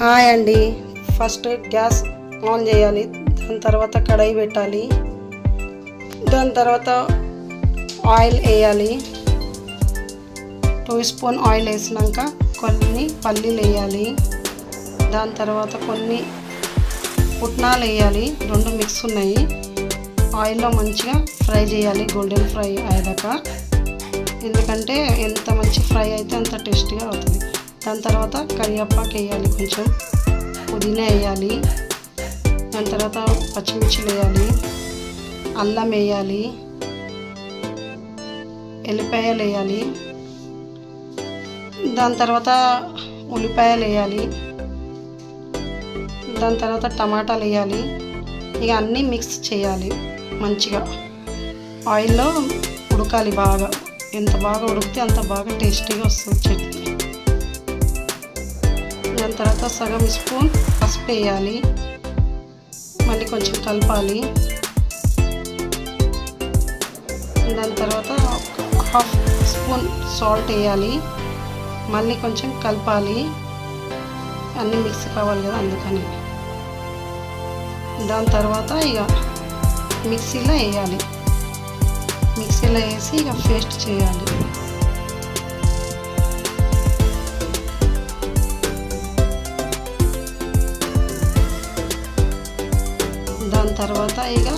Hi అండి. First gas on చేయాలి, దాని తర్వాత కడాయి పెట్టాలి, దాని తర్వాత ఆయిల్ వేయాలి. 2 స్పూన్ ఆయిల్ వేసినాక కొన్ని పల్లీలు వేయాలి, దాని తర్వాత కొన్ని పుట్నాలు వేయాలి. 2 మిక్స్ ఉన్నాయి. ఆయిల్లో మంచిగా ఫ్రై చేయాలి, గోల్డెన్ ఫ్రై అయ్యేదాకా. ఎందుకంటే ఎంత మంచి ఫ్రై అయితే అంత టేస్టీగా అవుతుంది. దాని తర్వాత కరివేపాకు వేయాలి, కొంచెం పుదీనా వేయాలి, దాని తర్వాత పచ్చిమిర్చిలు వేయాలి, అల్లం వేయాలి, ఎల్లిపాయలు వేయాలి, దాని తర్వాత ఉల్లిపాయలు వేయాలి, దాని తర్వాత టమాటాలు వేయాలి. ఇక అన్నీ మిక్స్ చేయాలి మంచిగా. ఆయిల్లో ఉడకాలి బాగా. ఎంత బాగా ఉడికితే అంత బాగా టేస్టీగా వస్తుంది చట్నీ. దాని తర్వాత సగం స్పూన్ పసుపు వేయాలి, మళ్ళీ కొంచెం కలపాలి. దాని తర్వాత 1/2 స్పూన్ సాల్ట్ వేయాలి, మళ్ళీ కొంచెం కలపాలి. అన్నీ మిక్స్ కావాలి కదా, అందుకని. దాని తర్వాత ఇక మిక్సీలో వేయాలి, మిక్సీలో వేసి ఇక పేస్ట్ చేయాలి. దాని తర్వాత ఇక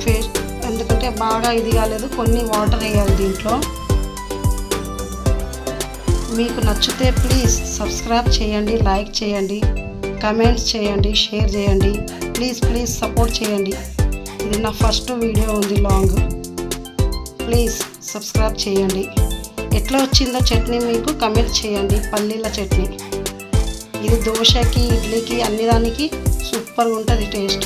పేస్ట్, ఎందుకంటే బాగా ఇది కాలేదు, కొన్ని వాటర్ వేయాలి దీంట్లో. మీకు నచ్చితే ప్లీజ్ సబ్స్క్రైబ్ చేయండి, లైక్ చేయండి, కమెంట్స్ చేయండి, షేర్ చేయండి. ప్లీజ్ సపోర్ట్ చేయండి. ఇది నా ఫస్ట్ వీడియో ఉంది లాంగ్. ప్లీజ్ సబ్స్క్రైబ్ చేయండి. ఎట్లా వచ్చిందో చట్నీ మీకు కమెంట్ చేయండి. పల్లీల చట్నీ ఇది దోశకి, ఇడ్లీకి, అన్ని దానికి సూపర్గా ఉంటుంది టేస్ట్.